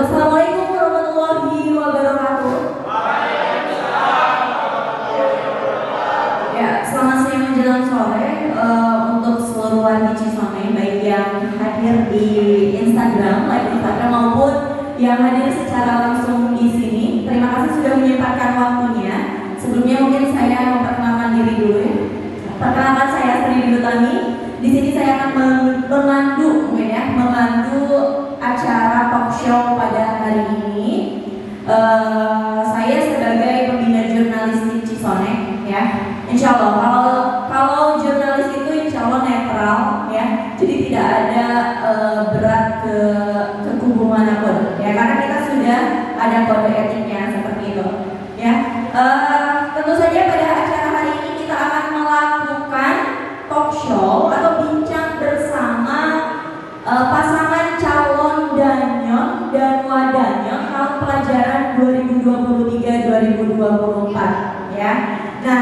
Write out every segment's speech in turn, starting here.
Assalamualaikum warahmatullahi wabarakatuh. Ya, selamat siang menjelang sore untuk seluruh warga Cisome, baik yang hadir di Instagram, live Instagram maupun yang hadir secara langsung di sini. Terima kasih sudah menyempatkan waktunya. Sebelumnya mungkin saya memperkenalkan diri dulu ya. Perkenalkan saya Sri Dutami. Di sini saya akan memandu acara talk show pada hari ini. Saya sebagai pembina jurnalistik Cisone ya. Insya Allah kalau jurnalis itu insya Allah netral ya. Jadi tidak ada berat ke kubu manapun ya, karena kita sudah ada kode etiknya seperti itu ya. Tentu saja pada acara hari ini kita akan melakukan talk show atau bincang bersama pasangan calon danyon dan wadanyon tahun pelajaran 2023-2024 ya. Nah,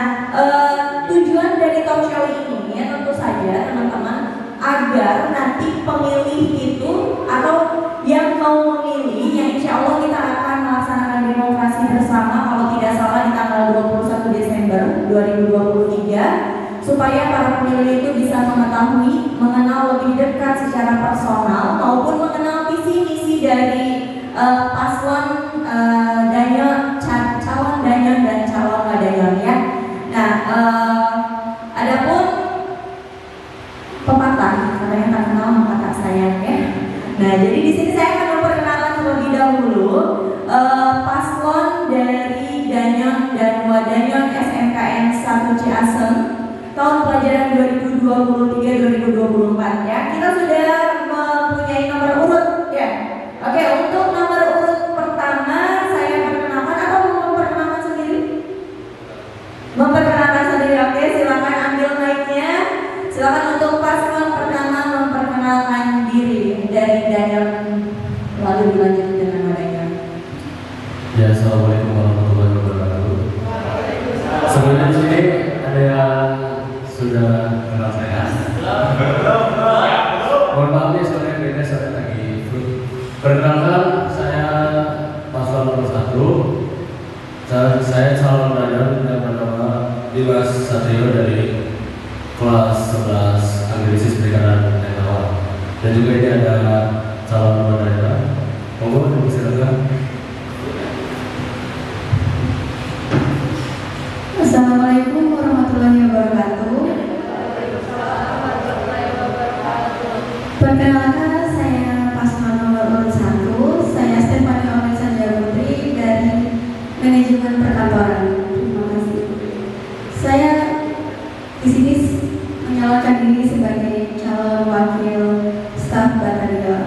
tujuan dari talk show ini ya tentu saja teman-teman agar nanti pemilih itu atau yang mau memilih, yang insya Allah kita akan melaksanakan demokrasi bersama kalau tidak salah di tanggal 21 Desember 2023, supaya para pemilih itu bisa mengetahui, mengenal lebih dekat secara personal maupun mengenal visi misi dari paslon danyon, calon danyon dan calon wadanyon ya. Nah, adapun pepatah, katanya tak kenal maka tak sayang ya. Nah, jadi di sini saya akan memperkenalkan terlebih dahulu paslon dari danyon dan wadanyon SMKN 1 Ciasem tahun pelajaran 2023-2024 ya. Kita sudah mempunyai nomor urut ya. Oke, untuk nomor urut pertama saya perkenalkan atau memperkenalkan sendiri? Memperkenalkan sendiri, oke, silakan ambil mic-nya. Silakan untuk paslon pertama memperkenalkan diri dari danyon, lalu dilanjut dengan wadanyon. Ya, assalamualaikum warahmatullahi wabarakatuh. Sebelumnya di sini ada yang sudah kenal saya. Mohon maaf nih soalnya beda saya lagi flu. Perkenalkan, saya paslon nomor 1. Saya calon danyon yang bernama Dimas Satrio dari kelas 11 Anggrisis Perikanan Netawar. Dan juga ini ada calon nomor danyon. Monggo dipersilakan. Assalamualaikum warahmatullahi wabarakatuh. Perkenalkan, saya paslon nomor urut 1. Saya Stefani Orlin Sanjaya Putri dari manajemen perkantoran. Terima kasih. Saya di sini menyalurkan diri sebagai calon wakil staf batalion.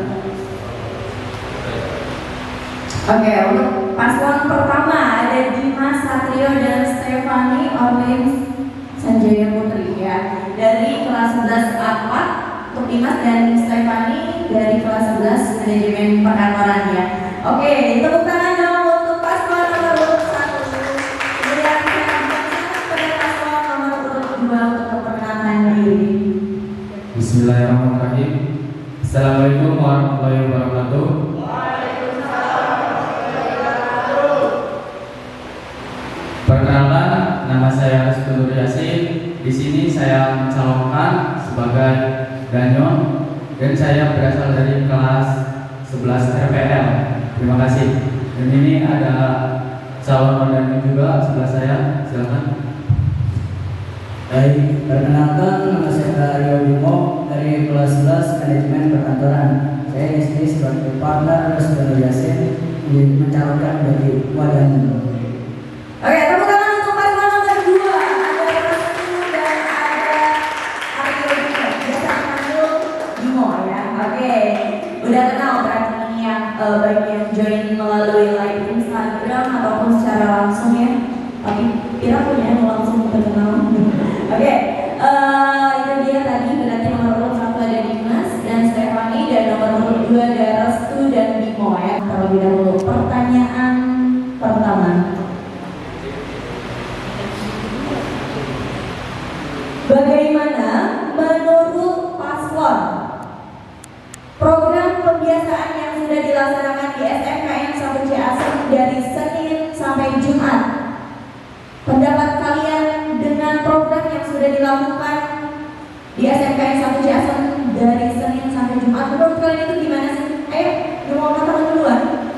Oke, untuk paslon pertama ada Dimas Satrio dan Stefani Orlin Sanjaya Putri ya, dari kelas 11 A4 untuk Dimas dan Stefani dari kelas 11 manajemen perkantoran ya. Oke, tepuk tangan dong untuk paslon nomor urut 1. Kemudian saya pada paslon nomor urut 2 untuk memperkenalkan diri. Bismillahirrahmanirrahim. Assalamualaikum warahmatullahi wabarakatuh. Perkenalkan, nama saya Rizky Yasin. Di sini saya mencalonkan sebagai danyon dan saya berasal dari kelas 11 RPL. Terima kasih. Dan ini ada calon danyon juga sebelah saya. Silakan. Baik, perkenalkan, nama saya Rio Bimo dari kelas 11 manajemen perkantoran. Saya di sini sebagai partner Rizky Yasin mencalonkan dari wadanyon. Oke, tepuk tangan untuk paslon nomor 2. Ada Restu dan ada Aryo Bimo. Biasa dipanggil Bimo ya. Oke, udah kenal berarti ini yang bagi yang join melalui live Instagram ataupun secara langsung ya. Tapi kira punya yang langsung terkenal. Oke, itu dia tadi berarti nomor urut 1 ada Dimas dan Stefani, dan nomor urut 2 ada Restu dan Bimo ya. Terlebih dahulu pertanyaan pertama. Bagaimana menurut paslon program pembiasaan yang sudah dilaksanakan di SMKN 1C Asem dari Senin sampai Jumat. Pendapat kalian dengan program yang sudah dilakukan di SMKN 1C Asem dari Senin sampai Jumat, menurut kalian itu gimana sih? Ayo, mau teman duluan.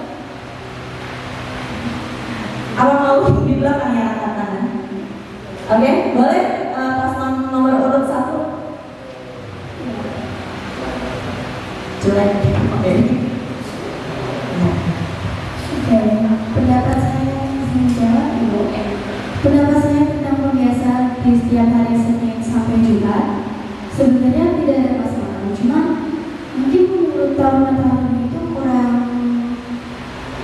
Apa mau di belakang ya angkat tangan? Oke, boleh paslon nomor urut 1. Jelek. Oke. Pendapat saya menjawab Ibu. Pendapat saya tentang pembiasaan di setiap hari Senin sampai Jumat sebenarnya tidak ada masalah, cuma mungkin menurut tahun-tahun itu kurang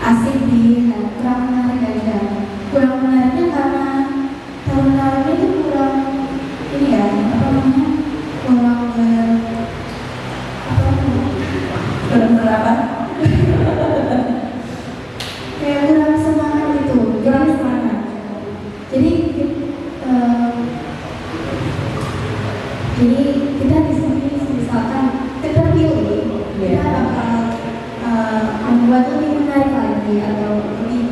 asik dilihat, kurang menarik aja. Kurang menariknya karena tahun-tahun itu kurang ini ya, apa namanya, kurang Berapa? kayak kurang semangat gitu. Kurang semangat. Jadi kita di sini misalkan kita pilih, kita bakal membuat lebih menarik lagi atau lebih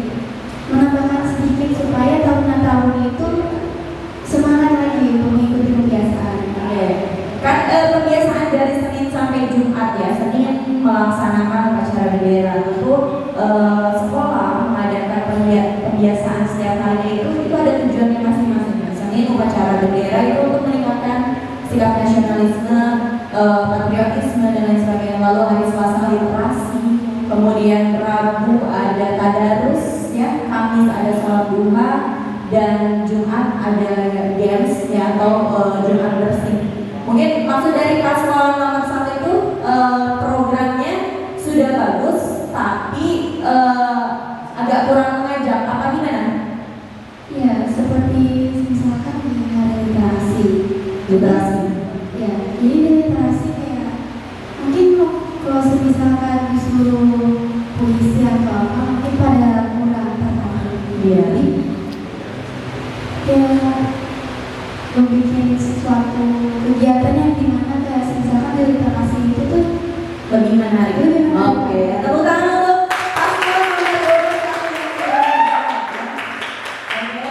menambahkan sedikit supaya tahun-tahun itu semangat lagi untuk mengikuti kebiasaan. Kan kebiasaan dari Senin sampai Jumat ya. Senin melaksanakan upacara bendera, tentu sekolah mengadakan pembiasaan setiap hari itu ada tujuannya masing-masing. Senin upacara bendera itu untuk meningkatkan sikap nasionalisme, patriotisme dan lain sebagainya. Lalu hari Selasa literasi, kemudian Rabu ada tadarus ya, Kamis ada sholat duha, dan Jumat ada games ya atau Jumat bersih. Mungkin maksud dari paslon nomor 1 itu programnya sudah bagus, tapi agak kurang mengajak. Apa gimana? Ya, seperti misalkan di hari literasi. Ya, jadi di literasi kayak mungkin kalau misalkan disuruh puisi atau apa, mungkin pada kurang tertarik. Iya. Kayak membuat sesuatu kegiatan yang dimana kayak misalkan di literasi itu tuh Lebih menarik. Oke, tepuk tangan untuk paslon nomor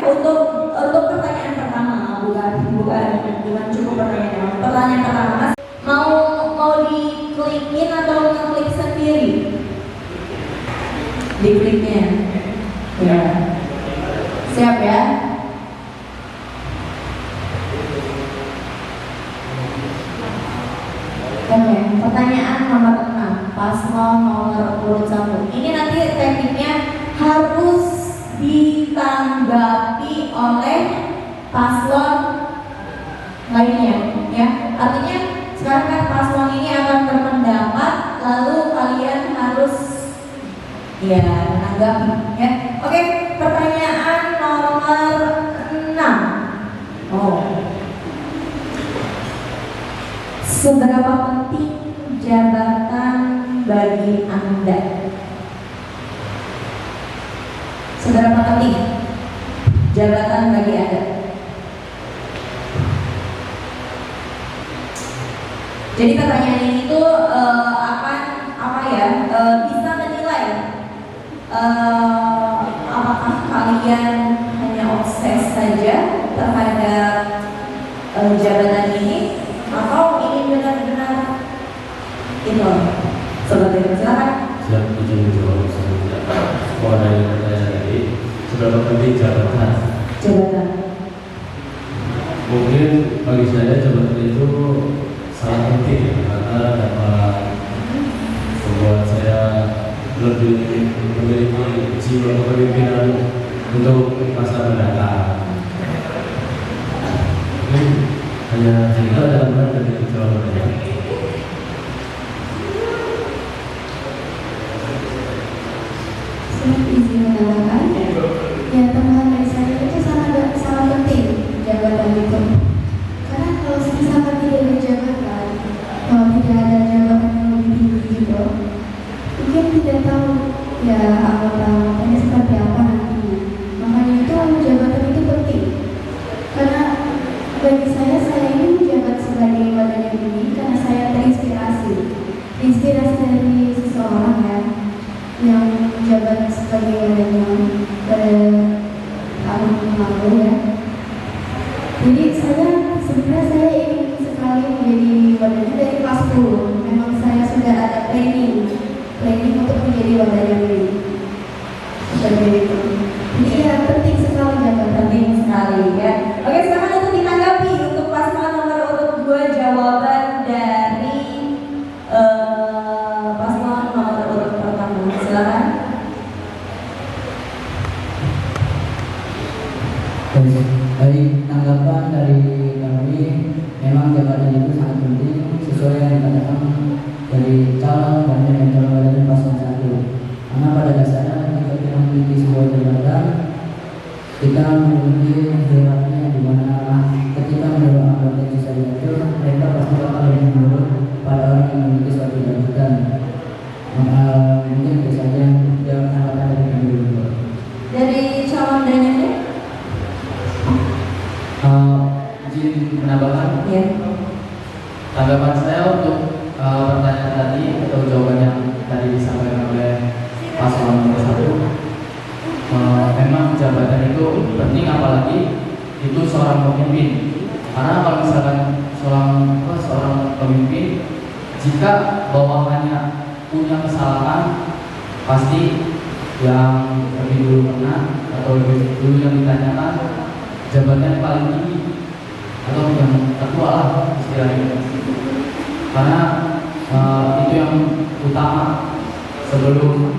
2. Untuk pertanyaan pertama, bukan cukup pertanyaan. Pertanyaan pertama, Mas, mau diklikin atau ngeklik sendiri? Dikliknya. Ya. Siap ya? Oke, pertanyaan nomor 6, paslon nomor urut 1. Ini nanti tekniknya harus ditanggapi oleh paslon lainnya, ya. Artinya sekarang kan paslon ini akan berpendapat, lalu kalian harus ya menanggapi, ya. Oke, pertanyaan nomor 6. Seberapa penting jabatan bagi Anda? Seberapa penting jabatan bagi Anda? Jadi pertanyaan ini tuh bisa menilai apakah kalian hanya obses saja terhadap jabatan ini, atau ini benar-benar itu seperti itu. Silakan. Siap, izin menjawab selanjutnya. Kalau dari pertanyaan tadi, seberapa penting jabatan? Mungkin bagi saya jabatan itu sangat penting ya, karena dapat membuat saya lebih memiliki jiwa kepemimpinan untuk masa mendatang. Hanya cerita dalam hal dari jawabannya. Saya izin menambahkan, ya teman dari saya itu sangat penting jabatan itu. Karena kalau misalkan tidak ada jabatan, kalau tidak ada jabatan yang lebih tinggi gitu, mungkin tidak tahu ya anggota-anggotanya seperti apa nantinya. Makanya itu jabatan itu penting. Karena bagi saya ini menjabat sebagai badan yang tinggi karena saya terinspirasi dari seseorang ya yang jabat sebagai wadahnya pada tahun lalu ya. Jadi sebenarnya saya ingin sekali menjadi wadahnya dari kelas 10. Memang saya sudah ada planning untuk menjadi wadahnya ini. Seperti itu. Jadi ya penting sekali jabatan. Penting sekali ya. Oke, sekarang untuk ditanggapi untuk paslon nomor urut 2 jawaban dari paslon nomor urut pertama. Silakan. Dari tanggapan dari kami, memang jabatan itu sangat penting sesuai yang dikatakan dari calon dan calon wadahnya paslon 1. Karena pada dasarnya ketika kita memiliki sebuah jabatan, kita memiliki hierarkinya di mana ketika menurut anggota sisa diatur, mereka pasti akan lebih menurut pada orang yang memiliki suatu jabatan. Mungkin itu saja jawab tanggapan dari kami dulu. Dari calon dananya? Izin menambahkan Ya. tanggapan saya untuk pertanyaan tadi atau jawaban yang tadi disampaikan oleh paslon nomor 1. Memang jabatan itu penting, apalagi itu seorang pemimpin. Karena kalau misalkan seorang pemimpin, jika bawahannya punya kesalahan, pasti yang lebih dulu kena atau lebih dulu yang ditanyakan jabatan paling tinggi atau yang tertua lah istilahnya. Karena itu yang utama sebelum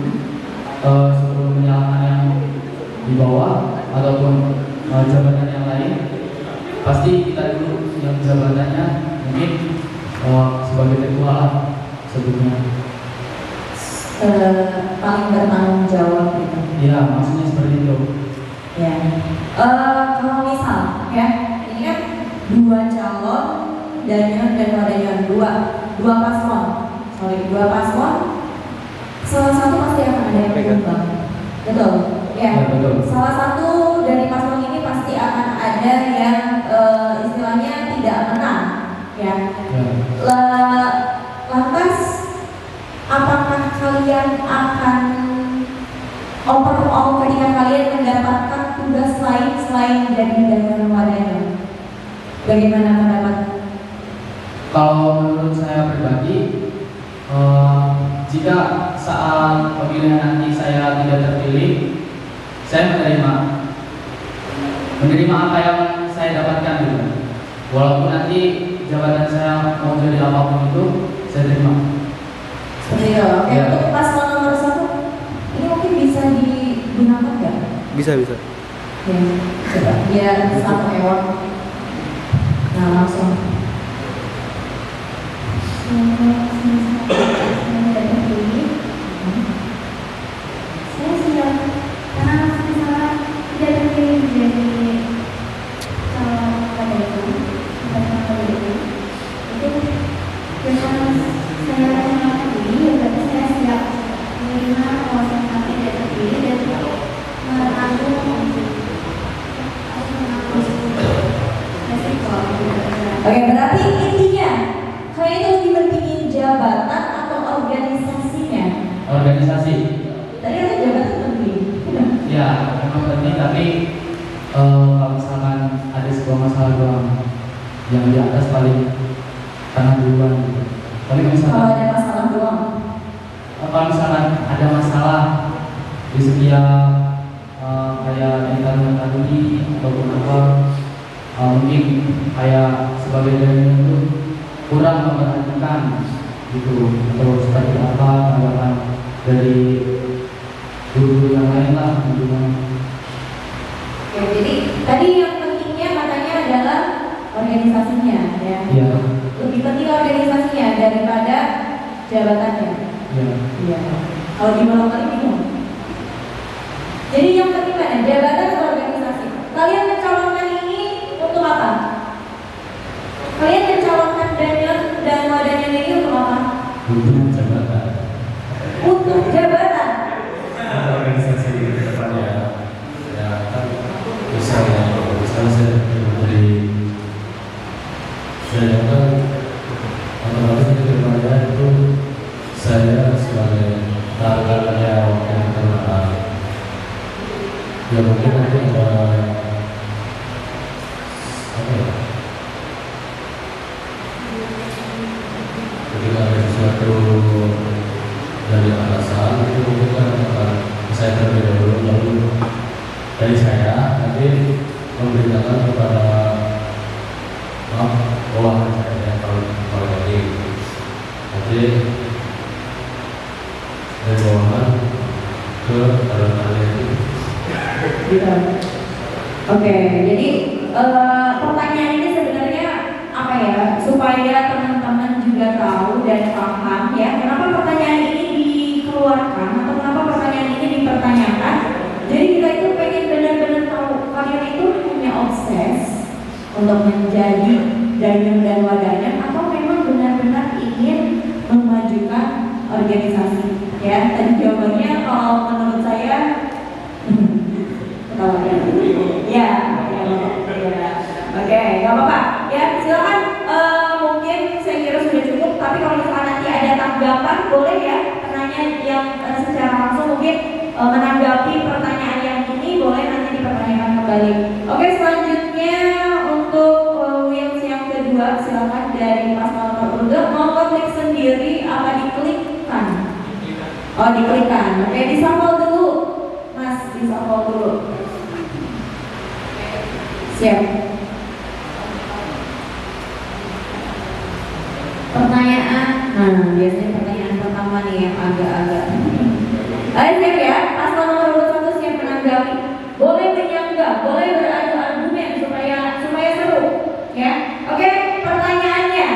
menyalahkan yang di bawah ataupun jabatan yang lain. Pasti kita dulu yang jabatannya mungkin sebagai ketua lah sebelumnya. Paling bertanggung jawab gitu. Iya, maksudnya seperti itu. Ya. Kalau misal ya, ini kan 2 calon dan wadahnya dua paslon. Dua paslon. Salah satu pasti akan ada yang berubah. Betul. Ya. Ya, betul. Salah satu dari paslon ini pasti akan ada yang istilahnya tidak menang. Ya. Ya. Lantas apakah kalian akan overall ketika kalian mendapatkan tugas lain selain dari dan wadahnya? Bagaimana pendapat? Kalau menurut saya pribadi, jika saat pemilihan nanti saya tidak terpilih, saya menerima apa yang saya dapatkan gitu. Walaupun nanti jabatan saya mau jadi apapun itu, saya terima. Seperti itu. Oke, Ya. untuk paslon nomor 1 ini mungkin bisa digunakan nggak? Bisa. Ya, coba biar satu ewon. Nah, langsung. Saya sudah karena misalnya tidak terpilih menjadi calon pada itu, dengan saya rencanakan ini, ya berarti saya siap menerima kalau saya tidak terpilih dan menanggung resiko. Oke, berarti intinya kalian itu lebih pentingin jabatan atau organisasinya? Organisasi, Tadi ada jabatan penting. ya memang penting, tapi kalau misalkan ada sebuah masalah doang, yang di atas paling kanan duluan gitu. Tapi kalau Kalau misalkan ada masalah doang. kalau misalkan ada masalah di setiap kayak yang tadi ataupun apa, mungkin kayak sebagai jaringan itu kurang memperhatikan gitu, atau seperti apa tanggapan dari guru yang lain lah gitu. Oke, jadi tadi yang pentingnya katanya adalah organisasinya ya. Iya. Lebih penting organisasinya daripada jabatannya. Iya. Iya. Kalau di malam kali bingung. Jadi yang penting mana? Jabatan atau organisasi? Kalian mencalonkan ini untuk apa? Kalian mencalonkan dan wadahnya ini untuk apa? Hubungan jabatan Untuk jabatan. organisasi ke depannya ya kan misalnya saya dari kan otomatis ke depannya itu saya sebagai rekan-rekannya Ya mungkin nanti ada apa ya? Ketika ada sesuatu dari atasan itu mungkin akan saya terlebih dahulu, lalu dari saya nanti memberitakan kepada bawahan saya kalau tadi nanti dari bawahan ke kalian itu. Gitu. Oke, jadi pertanyaan ini sebenarnya apa ya? Supaya teman-teman juga tahu dan paham ya, kenapa pertanyaan ini dikeluarkan atau kenapa pertanyaan ini dipertanyakan. Jadi kita itu pengen benar-benar tahu kalian itu hanya obses untuk menjadi dayung dan wadahnya atau memang benar-benar ingin memajukan organisasi. Ya, tadi jawabannya kalau menurut saya ya, oke, nggak apa-apa. Ya, silakan. Mungkin saya kira sudah cukup. Tapi kalau misalkan nanti ada tanggapan, boleh ya. Penanya yang secara langsung mungkin menanggapi pertanyaan yang ini, boleh nanti dipertanyakan kembali. Oke, selanjutnya untuk wheels yang kedua, silakan dari Mas nomor 2. Mau klik sendiri apa diklikkan? Oh, diklikkan. Oke, disambal dulu, Mas, disambal dulu. Siap. Pertanyaan, biasanya pertanyaan pertama nih yang agak-agak. Ayo siap ya, paslon nomor 21 siap menanggapi. Boleh menyanggah, boleh beradu argumen supaya seru, ya. Oke, pertanyaannya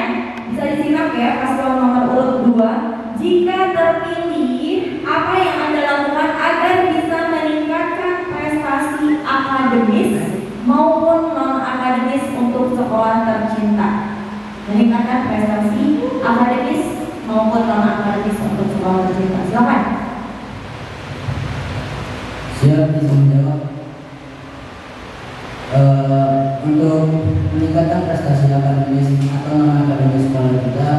bisa disimak ya, paslon nomor urut 2. Jika terpilih, apa yang Anda lakukan agar bisa meningkatkan prestasi akademis maupun non-akademis untuk sekolah tercinta? Meningkatkan prestasi akademis maupun non-akademis untuk sekolah tercinta. Silakan. Siap, bisa menjawab. Untuk meningkatkan prestasi akademis atau non-akademis sekolah kita,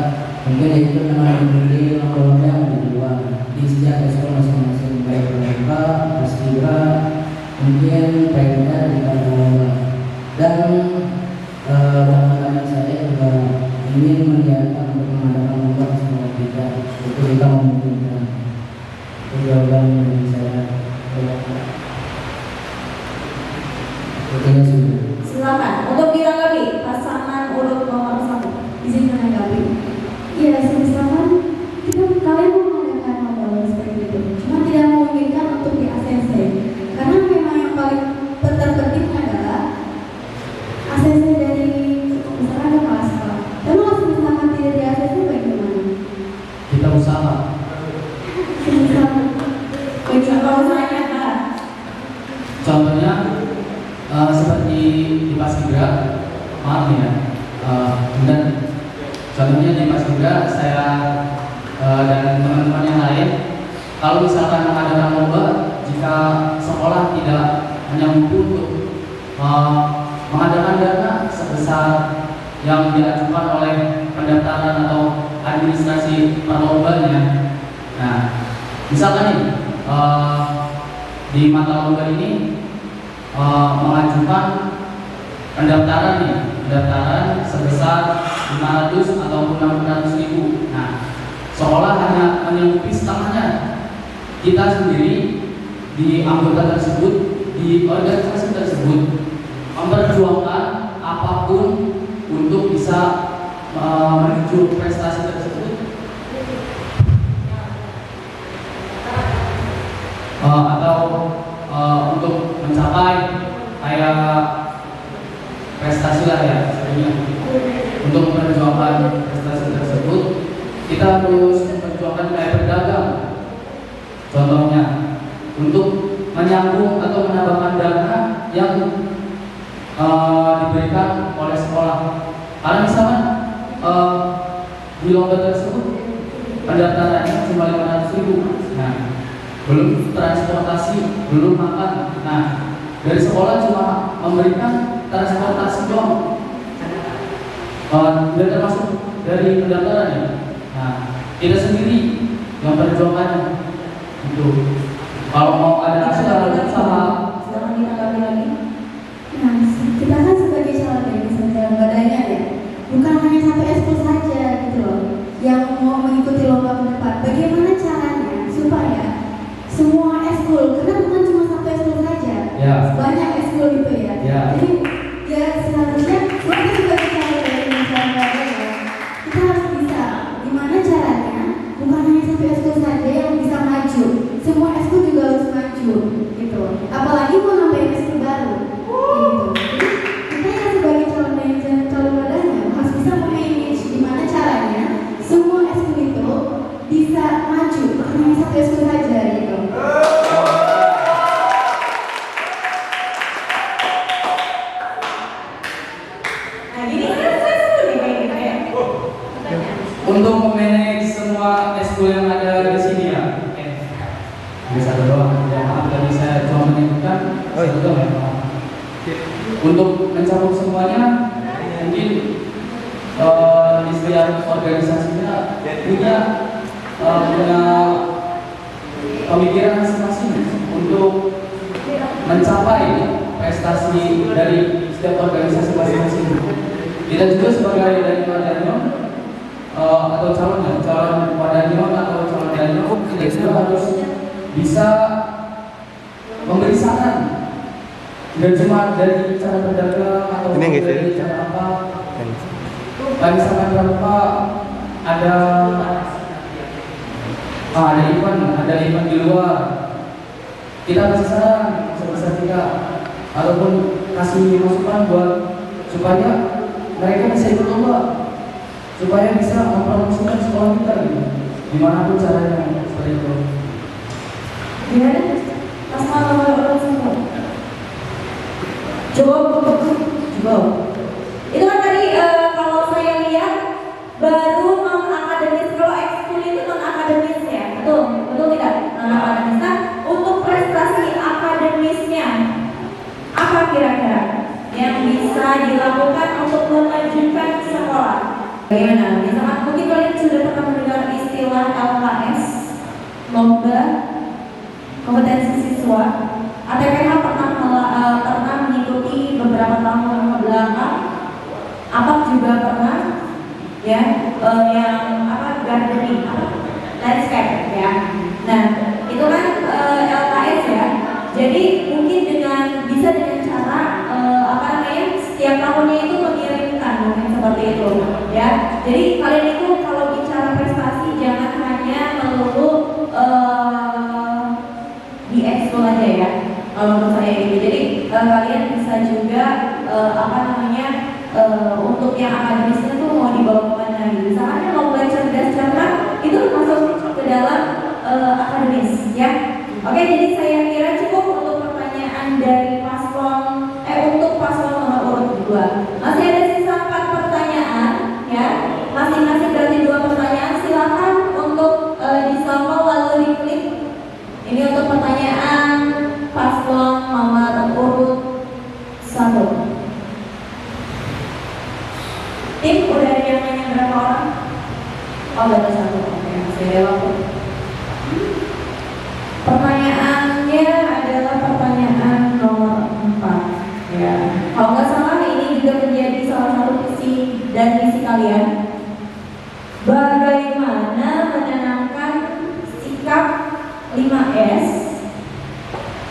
mungkin itu memang diberi lomba-lomba yang lebih luas di setiap sekolah masing-masing, baik lomba, paskibra, mungkin baiknya di lomba. Dan teman-teman saya juga ingin mengiyakan untuk mengadakan lomba di sekolah kita, itu kita memungkinkan. Itu jawaban dari saya. Silakan untuk ditanggapi pasangan urut nomor 1. Izin menanggapi. Ya, misalkan kalian mau mengadakan lomba seperti itu, cuma tidak memungkinkan untuk di ACC, karena memang yang paling terpenting adalah ACC dari misalkan ada kelas sekolah. Dan kalau misalkan tidak di ACC bagaimana? Kita usaha. Contohnya seperti di Paskibra, maaf ya, dan contohnya di Paskibra saya dan teman-teman yang lain, kalau misalkan ada lomba, jika sekolah tidak menyanggup untuk mengadakan dana sebesar yang diajukan oleh pendaftaran atau administrasi perlombanya. Nah, misalkan nih di mata lomba ini mengajukan pendaftaran sebesar 500 ataupun 600 ribu. Nah, sekolah hanya menyanggupi setengahnya. Kita sendiri di anggota tersebut, di organisasi tersebut memperjuangkan apapun untuk bisa menuju prestasi tersebut, atau untuk mencapai kayak prestasi lah ya, sebenarnya. Untuk memperjuangkan prestasi tersebut, kita harus memperjuangkan kayak berdagang. Contohnya, untuk menyambung atau menambahkan dana yang diberikan oleh sekolah. Karena misalkan di lomba tersebut pendaftarannya cuma 500 ribu. Nah, belum transportasi, belum makan. Nah, dari sekolah cuma memberikan transportasi doang. Dan termasuk dari pendaftaran ya. Nah, kita sendiri yang perjuangannya itu. Kalau mau ada acara usaha, bukan hanya satu eskul saja gitu loh yang mau mengikuti lomba ke depan. Bagaimana caranya supaya semua eskul, karena bukan cuma satu eskul saja, banyak eskul gitu ya. Jadi ya seharusnya kita sebagai calon dari masyarakat ya, kita harus bisa gimana caranya bukan hanya satu eskul saja yang bisa maju, semua eskul juga harus maju gitu. Apalagi mau nambahin eskul baru gitu. Jadi kita yang sebagai calon manajer, calon wadahnya harus bisa manage gimana caranya semua eskul itu bisa maju, bukan hanya satu eskul saja gitu. Nah gini kan saya seru nih kayak gitu ya. Untuk memanage semua eskul yang ada di sini ya. Bisa doang. Ya maaf tadi saya cuma menyebutkan satu doang ya. Untuk mencakup semuanya mungkin di setiap organisasinya punya pemikiran masing-masing untuk mencapai prestasi dari setiap organisasi masing-masing. Kita juga sebagai dari Wadanyon atau calon Wadanyon atau calon Danyon, kita juga harus bisa memberi saran, dan cuma dari cara berdagang atau dari cara apa. Kami sampaikan Pak, ada event di luar, kita kasih saran sebesar kita ataupun kasih masukan buat supaya mereka bisa ikut lomba, supaya bisa mempromosikan sekolah kita gitu, dimanapun caranya seperti itu. Gimana? Pas nomor urut 1. Jawab. Itu kan tadi kalau saya lihat baru non akademis, kalau ekskul itu non akademis ya, betul tidak? Non akademis. Nah, untuk prestasi akademisnya apa kira-kira yang bisa dilakukan untuk memajukan sekolah? Bagaimana? Misalkan mungkin kalian sudah pernah mendengar istilah LKS, lomba kompetensi siswa. ATPH pernah mengikuti beberapa tahun ke belakang. APAK juga pernah, ya, yang gardening, landscape, ya. Nah, itu kan LKS ya. Jadi mungkin bisa dengan cara setiap tahunnya itu mengirimkan mungkin seperti itu, ya. Jadi kalian itu kalau bicara prestasi jangan hanya melulu di ekskul aja ya, kalau menurut saya gitu. Jadi kalian bisa juga untuk yang akademisnya tuh mau dibawa kemana gitu. Misalnya lomba cerdas cermat itu masuk ke dalam akademis ya. Oke, jadi saya kira cukup untuk pertanyaan dari untuk paslon nomor urut 2. Masih ada sisa 4 pertanyaan ya. Masing-masing berarti 2 pertanyaan. Silakan untuk disambung lalu diklik. Ini untuk pertanyaan paslon nomor urut 1. Tim udah ada yang nanya berapa orang? Oh, baru 1. Oke, masih ada waktu. Pertanyaannya adalah pertanyaan nomor 4 ya. Kalau nggak salah ini juga menjadi salah satu visi dan misi kalian. Bagaimana menanamkan sikap 5S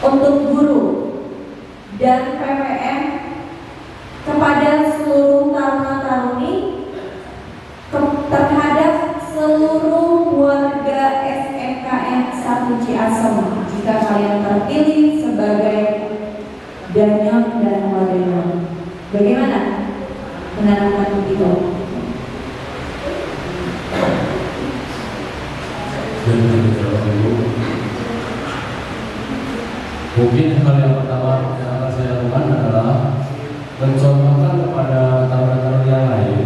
untuk guru dan PPM kepada seluruh taruna-taruni terhadap seluruh warga SMKN 1 Ciasem jika kalian terpilih sebagai Danyon dan Wadanyon. Bagaimana menanamkan itu? Mungkin hal yang pertama yang akan saya lakukan adalah mencontohkan kepada taruna-taruna yang lain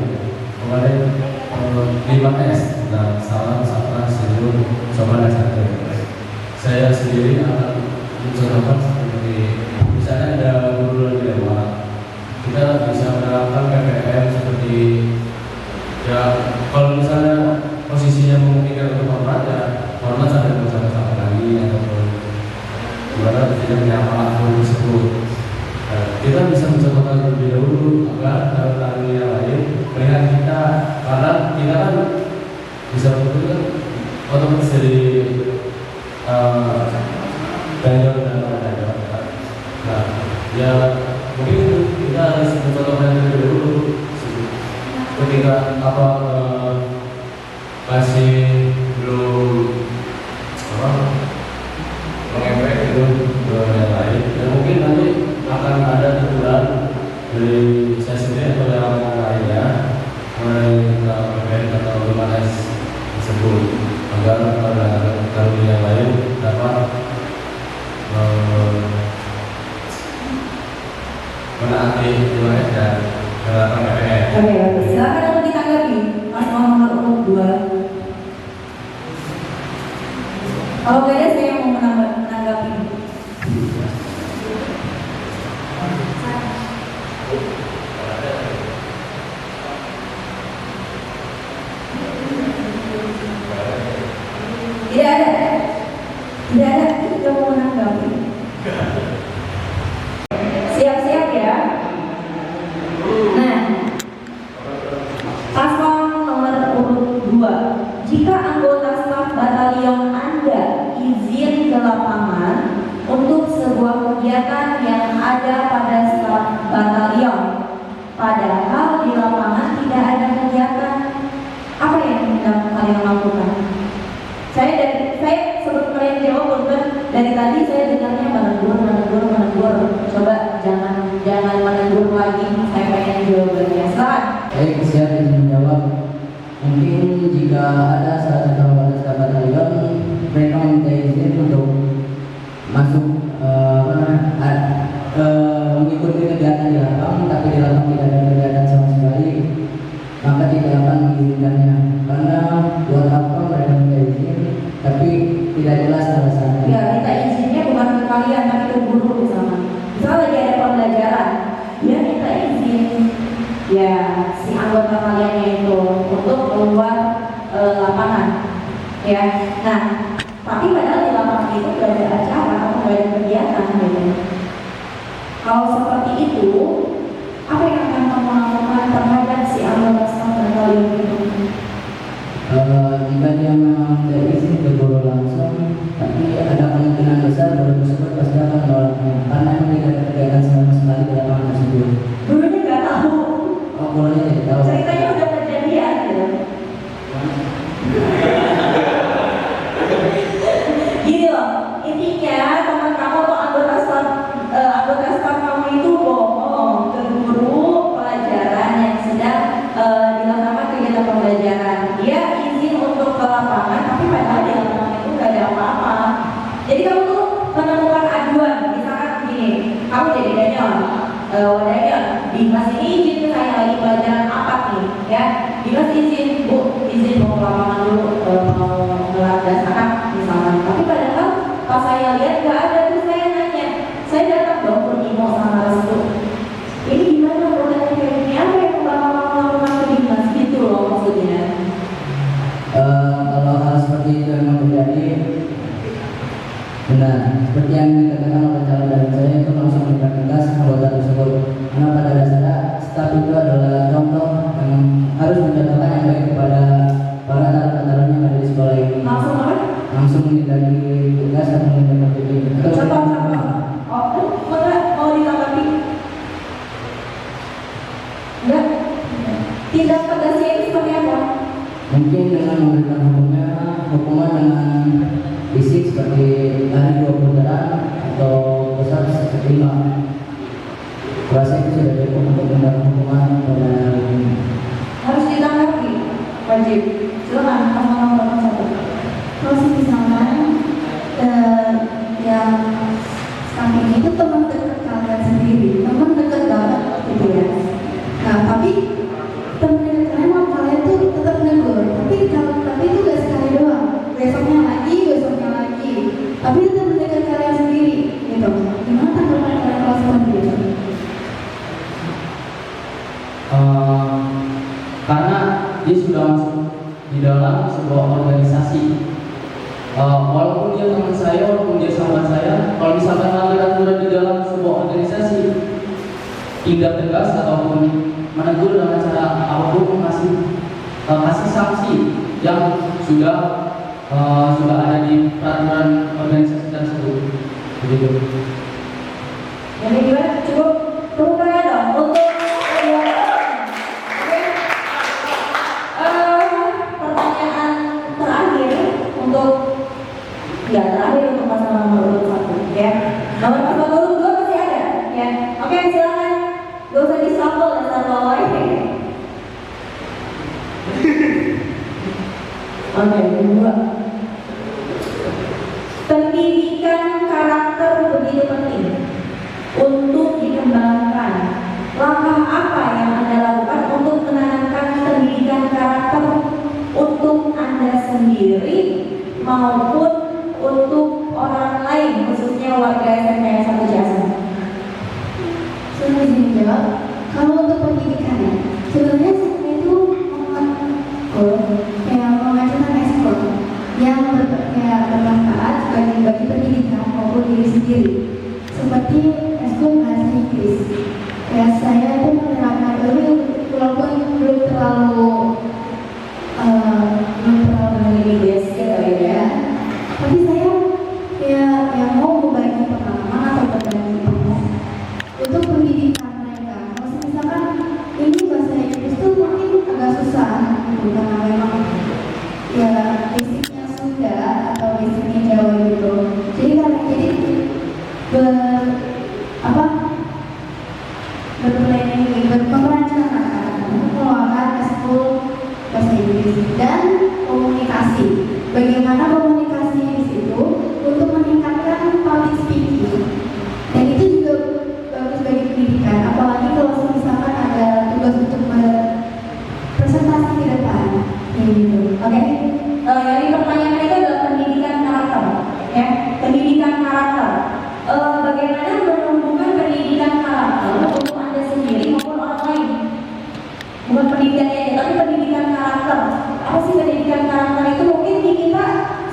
mengenai 5S dan salam, sapa, senyum, coba dan santai. Saya sendiri akan mencontohkan seperti misalnya ada guru lagi lewat, kita bisa menerapkan PPM seperti ya kalau misalnya posisinya memungkinkan untuk hormat ya hormat sampai bersama-sama lagi ataupun gimana tidak menyapa guru tersebut. Kita bisa mencontohkan terlebih dahulu agar taruna yang lain melihat kita, karena kita kan bisa betul kan otomatis dari daerah dan daerah. Nah, ya mungkin kita harus mencontohkan dulu ketika masih belum mengefek itu ke yang lain, dan mungkin nanti akan ada teguran dari saya sendiri atau yang lainnya mengenai atau lumanes tersebut, agar karunia yang lain dapat menaati lumanes dan menerapkan PPN. Oke, silakan untuk ditanggapi paslon nomor urut 2. Kalau nggak ada, saya mau menanggapi. Tidak ada yang mau menanggapi. Siap-siap ya. Nah, paslon nomor urut 2. Jika anggota staf batalion Anda izin ke lapangan untuk sebuah kegiatan yang ada pada staf batalion, padahal di lapangan tidak ada kegiatan, apa yang hendak kalian lakukan? Saya sebelum kalian jawab, dari tadi saya dengarnya menegur. Coba jangan menegur lagi, saya pengen jawabannya. Silakan. Baik, siap izin menjawab. Mungkin jika ada salah satu anggota staf batalion mereka meminta izin untuk masuk mengikuti kegiatan di lapang, tapi di lapang tidak ada kegiatan sama sekali, maka tidak akan mengizinkannya. Karena buat apa mereka minta izin, tapi tidak jelas alasannya. Ya, minta izinnya bukan ke kalian, tapi ke guru bersama. Misalnya lagi ada pembelajaran, dia minta izin, ya si anggota kaliannya itu untuk keluar lapangan, ya. Nah, tapi padahal di lapangan itu tidak ada acara atau tidak ada kegiatan, gitu. Kalau seperti itu, apa yang akan kamu lakukan terhadap si anggota staf batalion itu? Jika dia memang tidak izin ke guru langsung, tapi ada kemungkinan besar guru tersebut pasti akan menolaknya karena memang tidak ada kegiatan sama sekali di lapangan tersebut. Gurunya nggak tahu, Oh, gurunya tidak tahu. ceritanya udah kejadian, gitu. Gini loh, intinya teman kamu atau anggota staf kamu itu bohong ke guru pelajaran yang sedang dilaksanakan kegiatan pembelajaran. Dia izin untuk ke lapangan, tapi padahal di lapangan itu gak ada apa-apa. Jadi kamu tuh menemukan aduan, misalkan begini, kamu jadi Daniel, Daniel, Dimas ini izin ke saya lagi pelajaran apa nih, ya? Dimas izin, Bu, izin mau ke lapangan dulu, mau ngelar dasar misalnya. Tapi padahal pas saya lihat gak ada, terus saya nanya, saya datang dong ke Nimo sama Restu. Ini gimana produknya kayak gini? Apa yang bakal melakukan ke Dimas? Gitu loh maksudnya. Kalau hal seperti itu memang terjadi, benar. Seperti yang dikatakan oleh calon dari saya itu langsung menindak tegas anggota tersebut. Karena pada dasarnya staf itu adalah contoh yang harus mencontohkan yang baik kepada para taruh-taruhnya yang ada di sekolah ini. Langsung apa? Langsung menindaki tegas atau menindaklanjuti. Contoh. Mau ditanggapi? Enggak. Tindak tegasnya itu seperti apa? Mungkin dengan memberikan hukuman dengan fisik seperti lari 2 putaran atau besar seperti 5. Rasa itu sudah cukup untuk mendapatkan hukuman pada ini. Harus ditanggapi, wajib. Silakan, paslon nomor 1. Kalau misalkan yang samping itu teman dekat kalian sendiri, teman dekat banget gitu ya. Nah, tapi teman dekat kalian mau kalian tuh tetap negur, tapi itu gak sekali doang, besoknya lagi, tapi itu teman dekat kalian sendiri gitu. Gimana tanggapan kalian kalau seperti itu? Karena dia sudah masuk di dalam sebuah organisasi. Walaupun dia teman saya, walaupun dia sahabat saya, kalau misalkan melanggar aturan di dalam sebuah organisasi, tindak tegas ataupun menegur dengan cara apapun, kasih sanksi yang sudah ada di peraturan organisasi tersebut. Begitu. Yang kedua cukup tepuk tangan dong untuk kedua. Oke. Pertanyaan terakhir untuk terakhir untuk pasangan nomor urut 1 ya. Nomor pasangan urut 2 masih ada ya. Oke, silakan. Gak usah di-shuffle ya satu. Oke, kedua. Pendidikan karakter begitu penting untuk dikembangkan. Langkah apa yang Anda lakukan untuk menanamkan pendidikan karakter untuk Anda sendiri maupun untuk orang lain, khususnya warga SMK 1 Jasa? Saya izin jawab. Kalau untuk pendidikannya, sebenarnya saya itu mengajukan ekspor yang bermanfaat bagi pendidikan maupun diri sendiri, seperti ekskul bahasa Inggris. Ya, saya itu menerapkan walaupun belum terlalu Inggris gitu ya. tapi saya yang mau berbagi pengalaman atau berbagi untuk pendidikan mereka. Kalau misalkan ini bahasa Inggris itu mungkin agak susah, karena memang ya basicnya Sunda atau basicnya Jawa gitu. Jadi merencanakan mengeluarkan ekskul bahasa Inggris dan komunikasi. Bagaimana komunikasi di situ untuk meningkatkan public speaking. Dan itu juga bagus bagi pendidikan, apalagi kalau misalkan ada tugas untuk presentasi di depan. Gitu. Oke. Yang pertanyaan itu adalah pendidikan karakter, ya. Pendidikan karakter. Bagaimana menumbuhkan pendidikan karakter untuk Anda sendiri maupun orang lain? Bukan pendidikannya aja, tapi pendidikan karakter. Apa sih pendidikan karakter itu? Mungkin di kita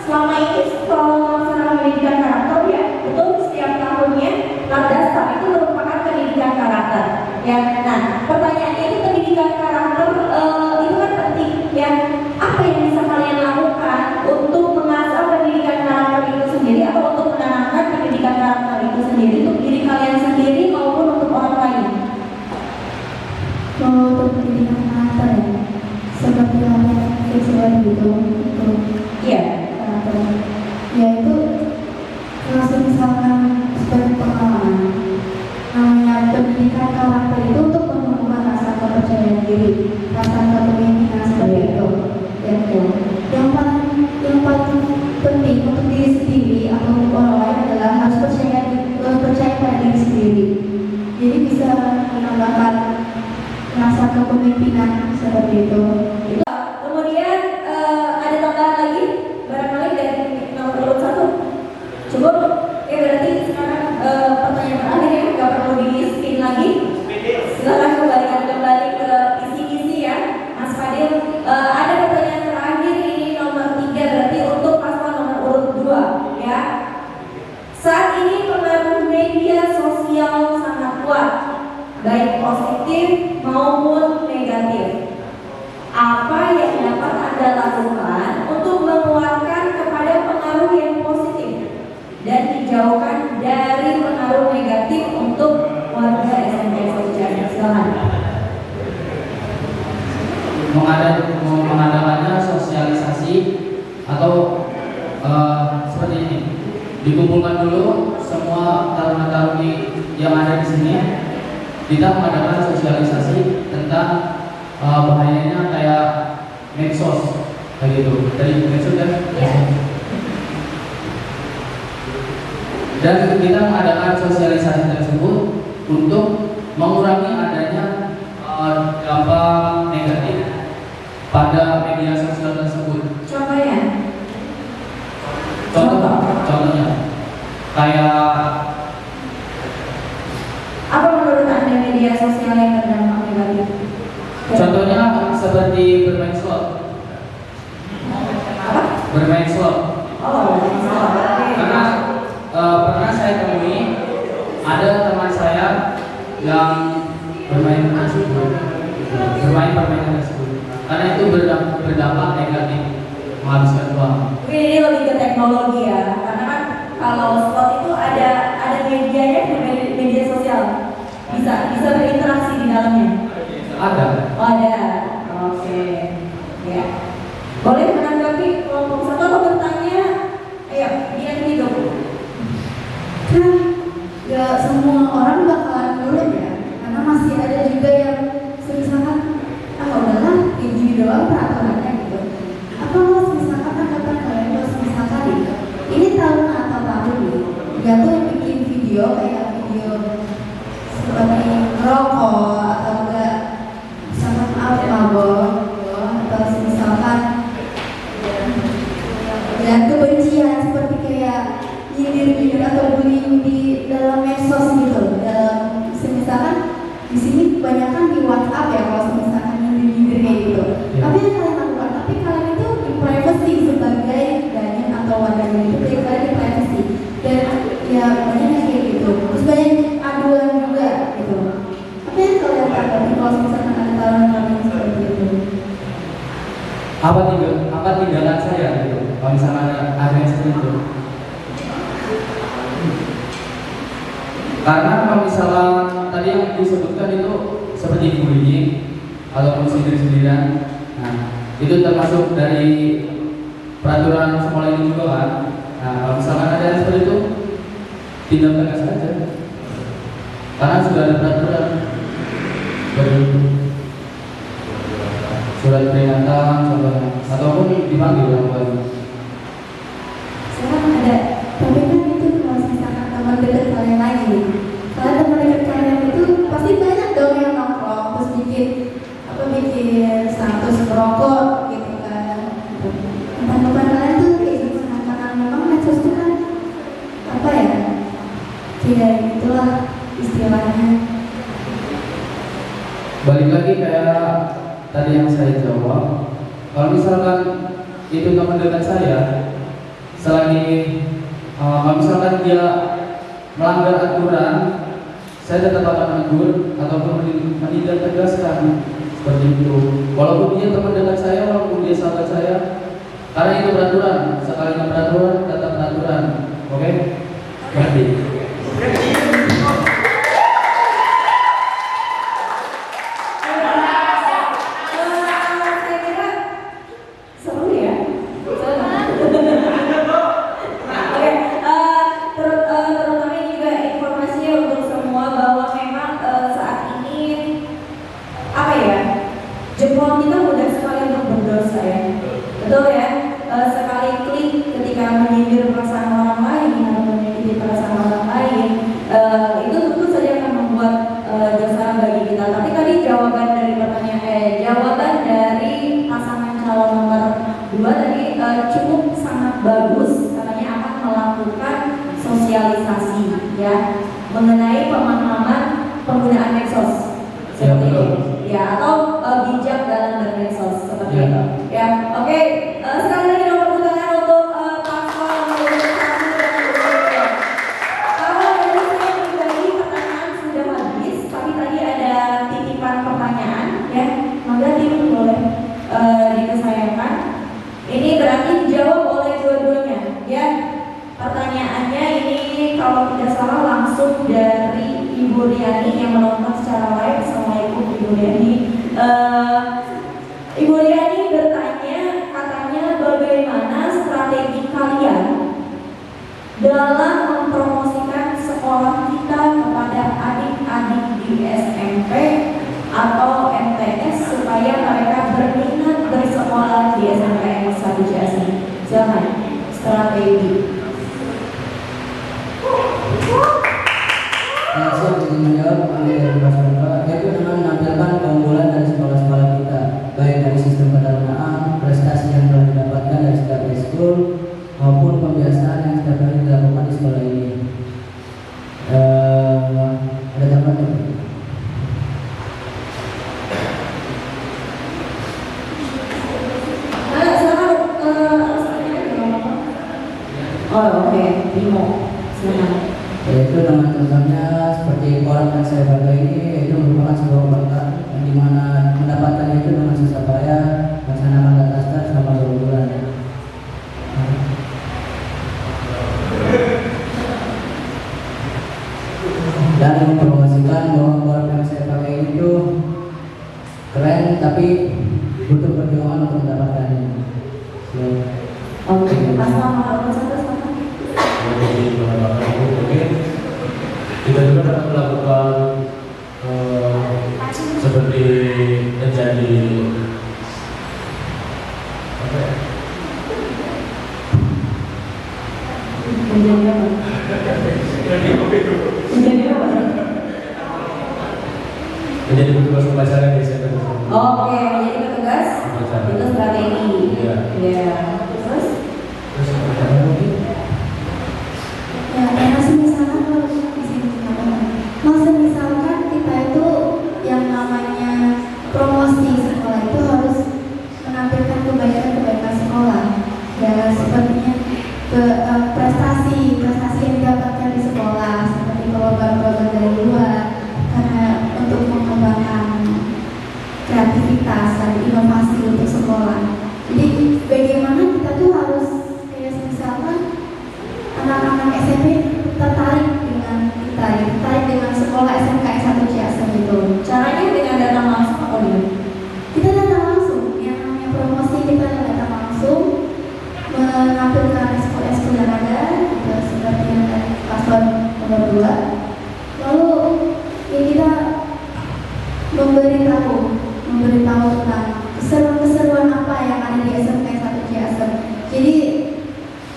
selama ini kalau melaksanakan pendidikan karakter ya, betul setiap tahunnya Lardasta itu merupakan pendidikan karakter. Ya, nah pertanyaannya itu pendidikan karakter itu kan penting ya. Apa yang bisa kalian lakukan untuk mengasah pendidikan karakter itu sendiri atau untuk menanamkan pendidikan karakter itu sendiri untuk diri kalian sendiri maupun untuk orang lain? Kalau untuk pendidikan karakter ya, seperti yang saya sudah gitu, untuk Iya. karakter, yaitu kalau misalkan sebagai pengalaman, namanya pendidikan karakter itu untuk menumbuhkan rasa kepercayaan diri, rasa kepemimpinan seperti itu. Yang paling penting untuk diri sendiri atau untuk orang lain adalah harus percaya pada diri sendiri. Jadi bisa menambahkan rasa kepemimpinan seperti itu. Kemudian ada tambahan lagi barangkali dari nomor urut 1. Cukup? Ya berarti sekarang pertanyaan terakhir ya, nggak perlu di-spin lagi. Silakan kembali ke isi-isi ya, Mas Fadil. Ada pertanyaan terakhir ini nomor 3 berarti untuk paslon nomor urut 2 ya. Saat ini pengaruh media sosial sangat kuat, baik positif maupun negatif. Apa yang dapat Anda lakukan untuk menguatkan kepada pengaruh yang positif dan dijauhkan dari pengaruh negatif untuk warga SMK 1 Jasa? Silakan. Mengadakannya sosialisasi atau seperti ini, dikumpulkan dulu semua taruna-taruni yang ada di sini. Kita mengadakan sosialisasi tentang bahayanya kayak medsos, kayak gitu. Tadi medsos kan? Ya. Dan kita mengadakan sosialisasi tersebut untuk mengurangi adanya dampak negatif pada media sosial tersebut. Contohnya? Contohnya kayak Apa menurut Anda media sosial yang berdampak negatif? contohnya seperti bermain slot. Apa? Bermain slot. Oh, Karena pernah saya temui ada teman saya yang bermain tersebut bermain permainan tersebut, karena itu berdampak negatif, menghabiskan uang. Mungkin ini lebih ke teknologi ya, karena kan kalau slot itu ada medianya, media sosial, bisa berinteraksi di dalamnya. Ada. Oh ada, oke, ya. Boleh menanggapi kelompok satu atau bertanya? Ayo, dia gitu. Kan gak semua orang bakalan nurut ya, karena masih ada juga yang misalkan udahlah gini doang peraturannya gitu. Apa lo misalkan tanggapan kalian lo misalkan ini tahun atau tahun nih, dia tuh bikin video kayak video seperti rokok atau enggak misalkan mabok atau misalkan dan kebencian seperti kayak nyindir atau bullying di dalam medsos gitu. Dalam misalkan di sini kebanyakan di WhatsApp ya kalau misalkan nyindir kayak gitu. Ya. Tapi yang kalian lakukan, tapi kalian itu di privacy sebagai Daniel atau wadahnya itu kalian di privacy dan ya banyak yang kayak gitu. Terus banyak aduan juga gitu. Apa yang kalian tanggapi kalau misalkan ada tawaran seperti itu? Apa tindakan saya gitu kalau misalnya ada yang seperti itu? Karena kalau misalnya tadi yang disebutkan itu seperti bullying ataupun sindir-sindiran, nah itu termasuk dari peraturan sekolah ini juga kan. Nah kalau misalkan ada yang seperti itu, tindak tegas saja, karena sudah ada peraturan dari surat peringatan contohnya, ataupun dipanggil orang baru. Sekarang ada, tapi kan itu kalau misalkan teman dekat kalian lagi, kalau teman dekat kalian itu pasti banyak dong yang nongkrong terus bikin status merokok gitu kan. Tanggapan kalian tuh kayak gitu, karena memang medsos itu kan apa ya, tidak itulah istilahnya. Balik lagi kayak tadi yang saya jawab, kalau misalkan itu teman dekat saya, selagi kalau misalkan dia melanggar aturan, saya tetap akan menegur ataupun menindak tegaskan seperti itu. Walaupun dia teman dekat saya, walaupun dia sahabat saya, karena itu peraturan. Sekalinya peraturan, tetap peraturan. Oke? Ngerti? Saya kira seru ya. Oke, terutama ini juga informasinya untuk semua bahwa memang saat ini apa ya, jempol kita mudah sekali untuk berdosa ya, betul ya. Sekali klik ketika menyindir perasaan orang lain atau menyakiti perasaan orang lain, itu tentu saja akan membuat dosa bagi kita. Tapi tadi jawaban dari jawaban dari pasangan calon nomor 2 tadi cukup sangat bagus, katanya akan melakukan sosialisasi ya mengenai pemahaman penggunaan medsos seperti itu ya, atau bijak dalam bermedsos seperti itu ya. Oke, sekali lagi nomor tangan untuk paslon nomor 1 dan 2. Kalau dari saya pribadi pertanyaan sudah habis, tapi tadi ada titipan pertanyaan ya, maka tim boleh ditayangkan. Ini berarti dijawab oleh dua-duanya ya. Pertanyaannya ini kalau tidak salah langsung dari Ibu Riani yang menonton secara live. Assalamualaikum Ibu Riani. Ibu Riani bertanya, katanya bagaimana strategi kalian dalam mempromosikan sekolah kita kepada adik-adik di SMP atau MTS supaya mereka berminat bersekolah di SMPN 1 Jasi. Silakan strategi. Siap untuk menjawab ambil dari Pak, yaitu dengan menampilkan keunggulan dari sekolah-sekolah kita, baik dari sistem pendanaan, prestasi yang telah didapatkan dari setiap school maupun pembiasaan yang setiap hari dilakukan di sekolah ini. Ada tambahan? Oh oke, Bimo, silakan. Yaitu dengan contohnya seperti orang yang saya baca ini, yaitu merupakan sebuah kebanggaan yang dimana itu dengan susah payah melaksanakan data selama 2 bulan. Dan mempromosikan bahwa board yang saya pakai itu keren, tapi butuh perjuangan untuk mendapatkannya. Oke, pas nomor 1 sama. Jadi mengatakan mungkin kita juga dapat melakukan seperti terjadi apa ya? Menjadi apa? Menjadi apa? Menjadi petugas upacara di SMP. Oke, menjadi petugas itu strategi. Iya. Iya. Terus? Terus apa lagi? Ya, karena misalkan kalau di sini misalkan kita itu yang namanya promosi sekolah itu harus menampilkan kebaikan-kebaikan sekolah. Ya, sepertinya prestasi yang didapatkan di sekolah, seperti program-program dari luar, karena untuk mengembangkan kreativitas dan inovasi untuk sekolah. Jadi bagaimana kita tuh harus kayak misalkan anak-anak SMP tertarik dengan sekolah SMK S1 Ciasem gitu. Caranya dengan datang langsung atau gimana? Kita datang langsung, yang namanya promosi kita datang langsung, menampilkan ekskul yang ada, gitu, seperti yang tadi paslon nomor 2. Lalu ya kita memberitahu tentang keseruan-keseruan apa yang ada di SMK S1 Ciasem. Jadi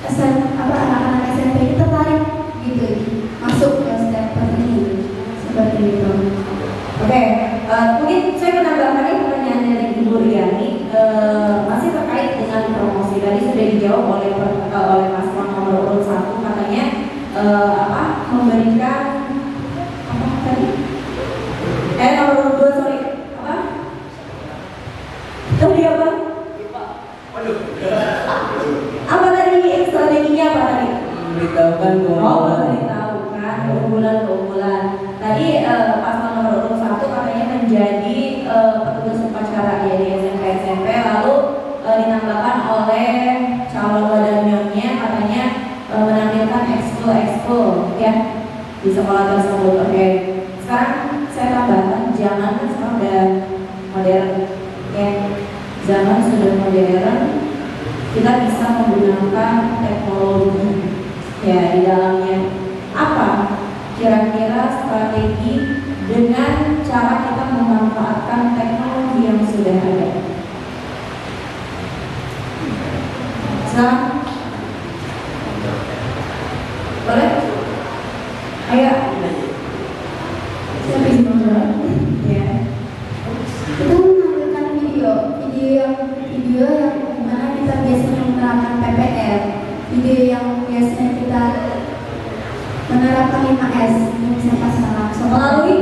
anak-anak SMP itu tertarik gitu masuk ke STEM ini seperti itu. Oke, mungkin saya menambahkan ini pertanyaan dari Ibu Riani masih terkait dengan promosi. Tadi sudah dijawab oleh paslon nomor urut 1, katanya memberikan apa tadi? Nomor urut 2, sorry, apa? Tadi apa? Apa tadi strateginya apa tadi? Memberitahukan Memberitahukan keunggulan. Tadi paslon nomor urut 1 katanya menjadi petugas upacara ya di SMP, lalu ditambahkan oleh calon wadanyonnya katanya menampilkan ekskul ya di sekolah tersebut. Oke, sekarang saya tambahkan, zaman kan sekarang udah modern ya, zaman sudah modern, kita bisa menggunakan teknologi ya di dalamnya. Apa kira-kira strategi dengan cara kita memanfaatkan teknologi yang sudah ada? Sekarang boleh? Ayo. Siapa yang menjawab? Ya. Kita menampilkan video yang dimana kita biasanya menerapkan PPR, video yang biasanya kita menerapkan 5S, yang bisa pasang langsung Melalui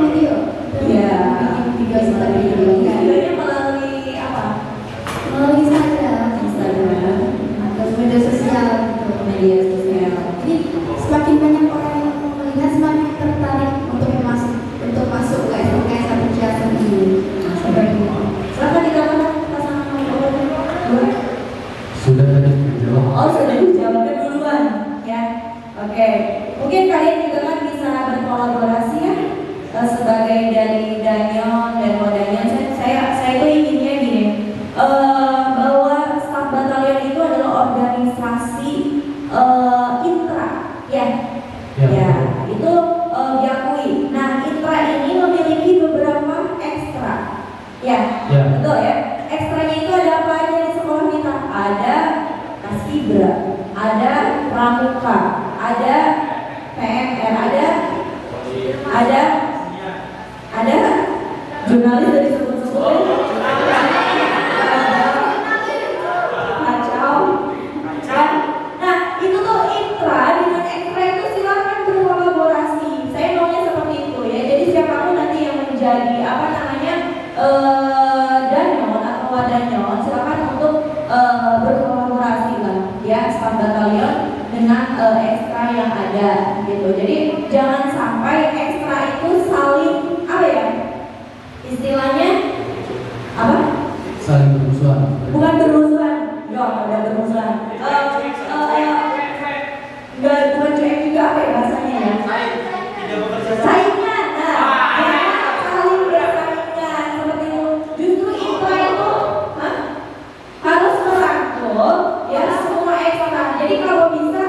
video. ya Bikin video seperti itu. videonya melalui apa? Melalui Instagram Instagram, atau media sosial gitu. media sosial. Jadi semakin banyak orang yang melihat, semakin tertarik untuk masuk ke SMK S1 Ciasem ini. Seperti itu. Silakan dikatakan pasangan nomor 2. Sudah tadi dijawab. Oh, sudah dijawabnya duluan ya. Oke, mungkin kalian juga kan bisa berkolaborasi ya sebagai dari Danyon dan Wadanyon. Saya itu inginnya gini, bahwa staf batalion itu adalah organisasi intra ya. Ya, itu diakui. Nah, intra ini memiliki beberapa ekstra. Ya, betul ya. Ekstranya itu ada apa aja di sekolah kita? Ada Paskibra, ada Pramuka, ada PMR, ada jurnalis dari sebut-sebut kacau. Nah, itu tuh intra. Dengan ekstra itu silakan berkolaborasi. Saya maunya seperti itu ya. Jadi siapapun nanti yang menjadi apa namanya Danyon atau Wadanyon, silakan untuk berkolaborasi lah ya, staf batalion dengan ekstra yang ada gitu. Jadi jangan sampai ekstra itu saling apa ya, istilahnya Apa? Saling bermusuhan. Bukan bermusuhan, nggak ada bermusuhan. Nggak, bukan cuek juga, apa ya bahasanya ya? Saingan, nah, ya, saling bersaingan seperti itu. Justru itu, harus merangkul ya semua ekstra. Jadi kalau bisa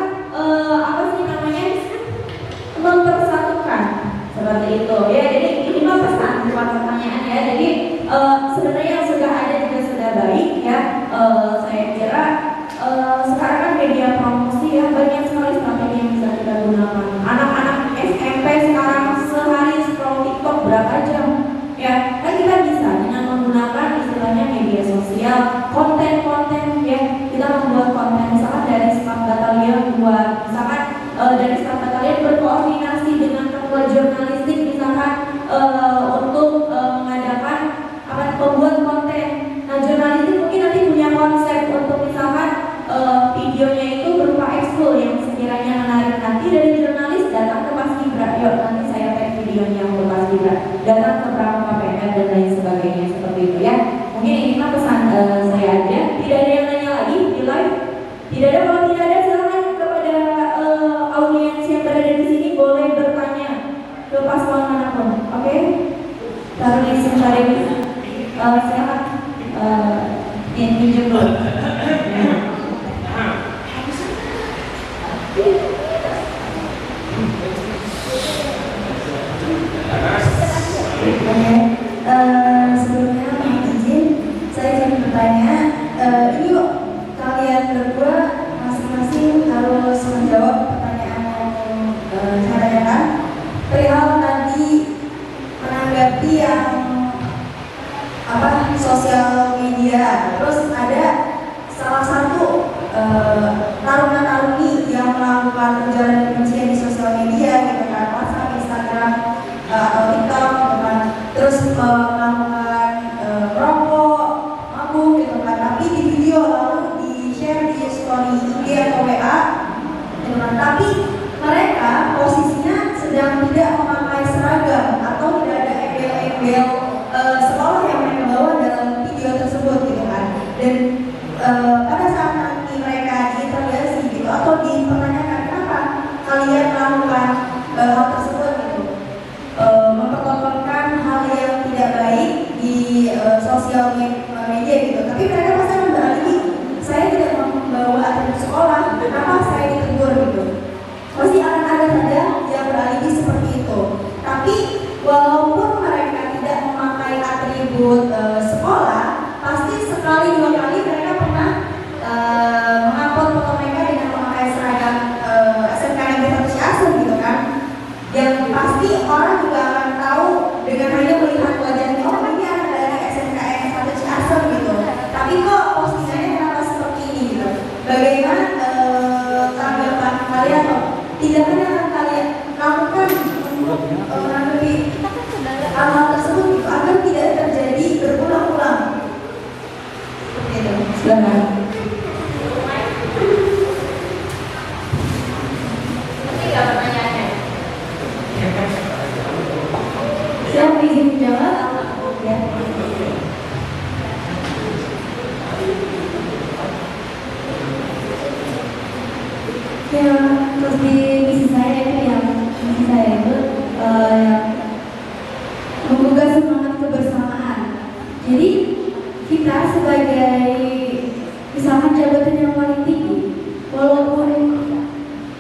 apa sih namanya mempersatukan seperti itu ya. Jadi ini mah pesan bukan pertanyaan ya. Jadi sebenarnya yang sudah ada juga sudah baik ya. Saya kira sekarang kan media promosi ya, banyak sekali strategi yang bisa kita gunakan. Anak-anak SMP sekarang sehari scroll TikTok berapa jam ya, kan kita bisa dengan menggunakan istilahnya media sosial, konten-konten ya. Kita membuat konten misalkan dari staf batalion buat misalkan dari staf batalion berkoordinasi dengan ketua jurnalistik misalkan untuk mengadakan pembuat konten. Nah, jurnalistik mungkin nanti punya konsep untuk misalkan videonya itu berupa ekskul yang sekiranya menarik. Nanti dari jurnalis datang ke Paskibra, yuk nanti saya tag videonya untuk Paskibra, datang ke Pramuka PNR dan lain sebagainya seperti itu ya. Mungkin ini mah pesan saya aja. Tidak ada yang nanya lagi di live? Tidak ada. Kalau tidak ada, silakan kepada audiens yang berada di sini boleh bertanya ke paslon manapun. Oke? Taruh di sebentar ini. Silakan. Pinjam dulu. Sebelumnya mohon izin, saya ingin bertanya, ini yuk kalian berdua masing-masing harus menjawab pertanyaan yang saya tanyakan perihal tadi menanggapi yang sosial media. Terus ada salah satu taruna-taruni yang melakukan ujaran kebencian di sosial media gitu kan, WhatsApp, Instagram, atau TikTok gitu kan. Terus melakukan rokok, mabuk gitu kan. Tapi di video lalu di-share di story IG atau WA gitu kan. Tapi mereka posisinya sedang tidak memakai seragam atau tidak ada embel-embel sekolah yang mereka bawa dalam video tersebut gitu kan. Dan pada saat nanti mereka diinterogasi gitu atau dipertanyakan kenapa kalian melakukan hal tersebut gitu, mempertontonkan hal yang tidak baik di sosial media gitu, tapi mereka pasti akan beralih, saya tidak membawa atribut sekolah, kenapa saya ditegur gitu. Pasti akan ada saja yang beralih seperti itu. Tapi walaupun mereka tidak memakai atribut sekolah, pasti sekali dua kali mereka pernah mengupload foto mereka dengan memakai seragam SMK Negeri 1 Ciasem gitu kan. Yang pasti orang juga akan tahu dengan hanya melihat wajahnya, oh ini anak-anak SMK Negeri 1 Ciasem gitu. Tapi kok postingannya kenapa seperti ini gitu. Bagaimana tanggapan kalian atau tindakan yang akan kalian lakukan untuk menanggapi hal-hal tersebut gitu, agar tidak terjadi berulang-ulang. Silakan. Siapa izin menjawab? Ya. Ya, terus di misi saya itu yang menggugah semangat kebersamaan. Jadi kita sebagai misalkan jabatan yang paling tinggi, walaupun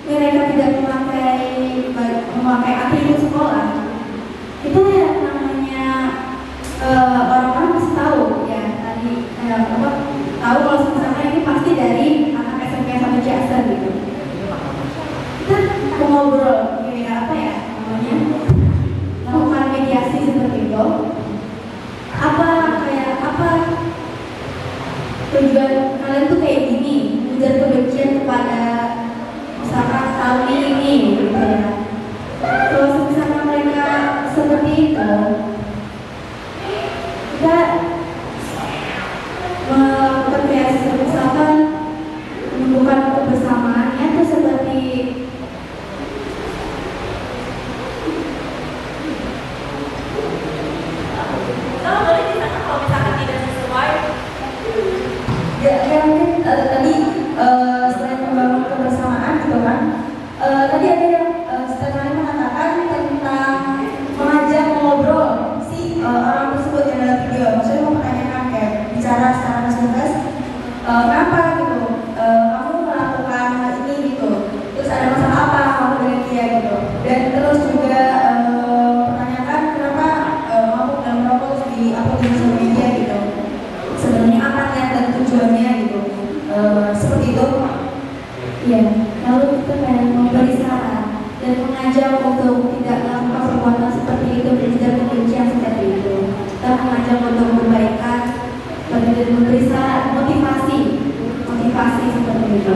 mereka tidak memakai atribut sekolah, itu ya namanya orang-orang untuk tidak melakukan perbuatan seperti itu dan kebencian seperti itu. Kita mengajak untuk berbaikan, memberi saran, motivasi seperti itu.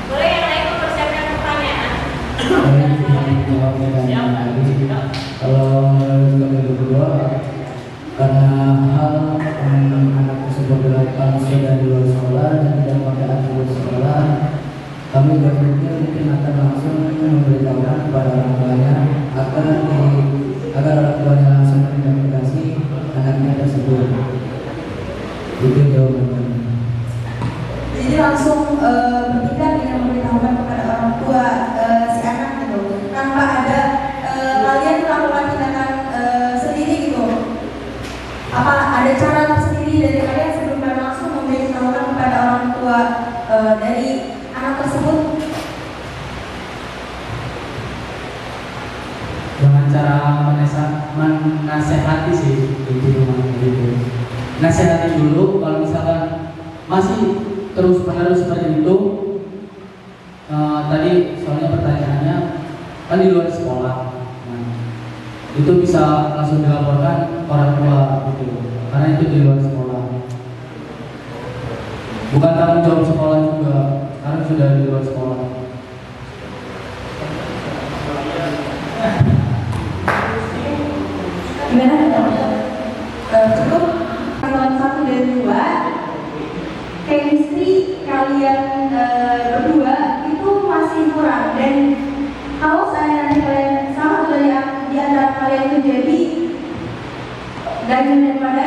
Boleh yang lain mempersiapkan pertanyaan? Kalau menurut kami berdua, karena hal anak tersebut dilakukan sudah di luar sekolah dan tidak pakai atribut sekolah, kami berpikir mungkin akan langsung memberitahukan kepada orang tuanya agar orang tuanya langsung menginvestigasi anaknya tersebut. Itu jawaban kami. Jadi langsung bertindak dengan memberitahukan kepada orang tua si anak gitu, tanpa ada kalian melakukan tindakan sendiri gitu. Apa ada cara tersendiri dari kalian sebelum kalian langsung memberitahukan kepada orang tua dari anak tersebut? Dengan cara menasehati sih itu gitu. Nasihati dulu, kalau misalkan masih terus menerus seperti itu. Tadi soalnya pertanyaannya kan di luar sekolah, itu bisa langsung dilaporkan orang tua gitu, karena itu di luar sekolah, bukan tanggung jawab sekolah juga karena sudah di luar sekolah. Gimana teman-teman? Cukup pasangan 1 dan 2, chemistry kalian berdua itu masih kurang, dan kalau saya nanti kalian salah satu di antara kalian itu jadi dan pada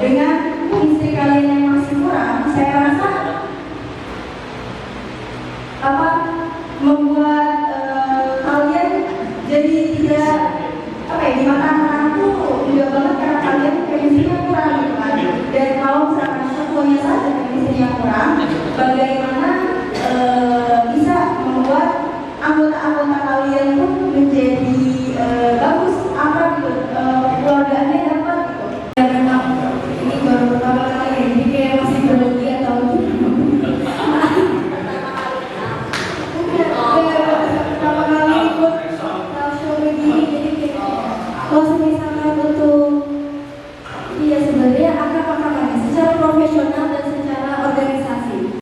dengan chemistry kalian yang masih kurang, saya rasa apa membuat kalian jadi tidak apa ya, di mata anak-anak tuh juga banget karena kalian chemistry-nya kurang gitu kan. Dan kalau misalkan semuanya saja chemistry-nya kurang, bagaimana bisa membuat anggota-anggota kalian pun menjadi bagus, apa gitu, keluarganya dapat gitu. Dan memang ini baru pertama kali ya, jadi kayak masih grogi atau pertama kali ikut talk show begini, jadi kayak kalau